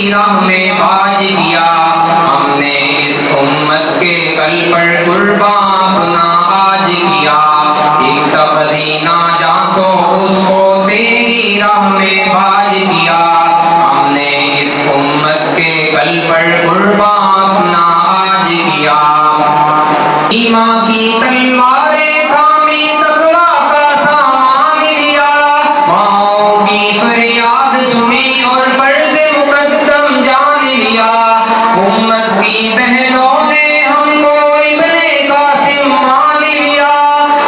تیری راہ میں باج کیا، ہم نے اس امت کے کل پر قرباں اپنا آج کیا، ایک خزینہ جاں سو اس کو تیری راہ میں باج کیا، ہم نے اس امت کے کل پر قرباں اپنا آج کیا۔ ایمان کی تلواریں تھامی تقویٰ کا سامان لیا، ماؤں کی فریاد سنی اور فرض مقدم جان لیا، امت کی بہنوں نے ہم کو ابن قاسم مان لیا،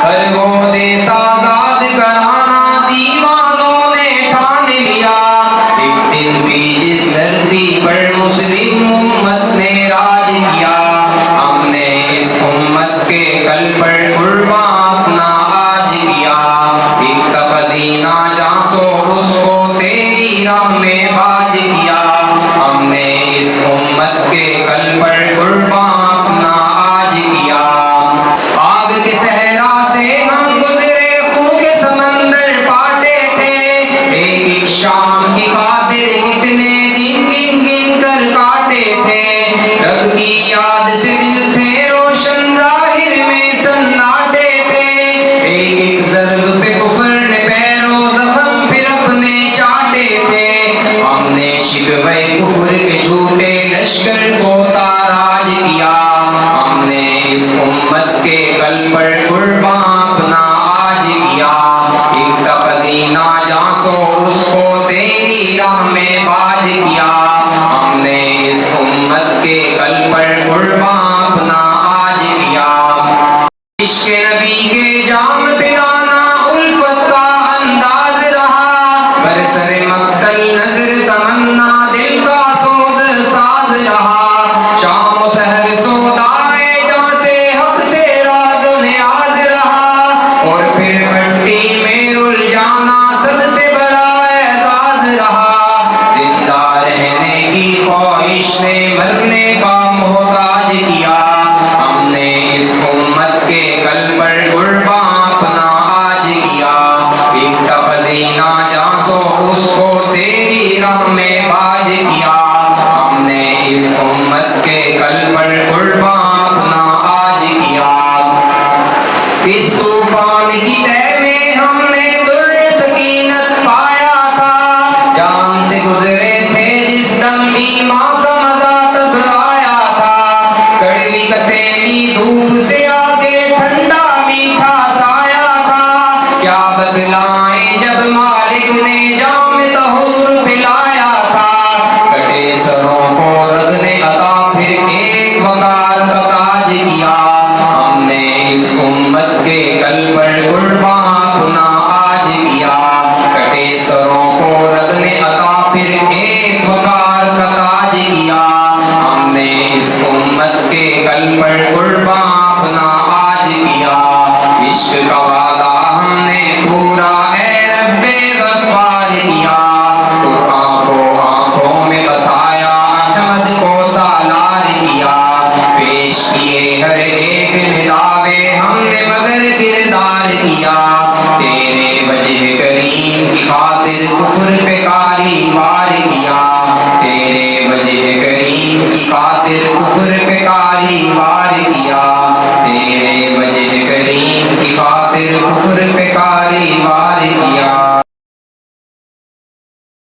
ہر گودے سازاد کرانا دیوانوں نے ٹھان لیا، ایک دن بھی جس دھرتی پر مسلم امت نے راج کیا، ہم نے اس امت کے کل پر قرباں اپنا آج کیا، ایک خزینہ جاں سو اس کو تیری راہ میں باج کیا، ہم نے اس امت کے کل پر قرباں اپنا آج کیا۔ آگ کے صحرا سے ہم گزرے، خون کے سمندر پاٹے تھے، ایک ایک شام کی خاطر کتنے دن گن گن کر کاٹے تھے، رب کی یاد سے دل تھے روشن ظاہر میں سناٹے تھے، ایک ایک ضرب پہ کفر نے پیروں زخم پھر اپنے چاٹے تھے، ہم نے شکوے کفر کے جھوٹے لشکر کو تاراج کیا، ہم نے اس امت کے کل پر قرباں اپنا آج کیا، ایک خزینہ جاں سو اس کو تیری راہ میں باج کیا، ہم نے اس امت کے کل پر قرباں اپنا آج کیا۔ عشق نبی کے جام پلانا الفت کا انداز رہا، برسر مقتل نظر تمنا دل کا سوز ساز رہا، شام و سحر سودائے جاں سے حق سے راز و نیاز رہا، اور پھر مٹی میں رل جانا سب سے بڑا اعزاز رہا، زندہ رہنے کی خواہش نے مرنے کا محتاج کیا، ہم نے اس امت کے کل پر قرباں اپنا آج کیا، ایک خزینہ جاں سو اس کو تیری راہ میں باج کیا، ہم نے اس امت کے کل پر قرباں اپنا آج کیا۔ اس طوفان کی تہ میں ہم نے در سکینت پایا تھا، جان سے گزرے تھے جس دم ایمان کا مزہ تب آیا تھا، کڑوی کسیلی دھوپ سے آگے ٹھنڈا میٹھا سایہ تھا، کیا بدلائیں جب مالک نے جام طہور پلایا تھا، کٹے سروں کو رب نے عطا پھر ایک وقار کا تاج کیا، ہم نے اس امت کے کل پر قرباں اپنا آج کیا، کٹے سروں کو رب نے عطا پھر ایک وقار کا تاج کیا، ہم نے اس امت کے کل پر قرباں اپنا آج کیا، عشق کا وعدہ ہم نے پورا اے رب غفار کیا، قرآن کو آنکھوں میں بسایا احمد کو سالار کیا، پیش کیے ہر ایک نداوے ہم نے مگر کردار کیا، تیرے وجہ کریم کی خاطر کفر پہ کاری وار کیا، تیرے وجہ کریم کی خاطر کفر پہ کاری وار کیا، تیرے وجہ کریم کی خاطر کفر پہ کاری وار کیا۔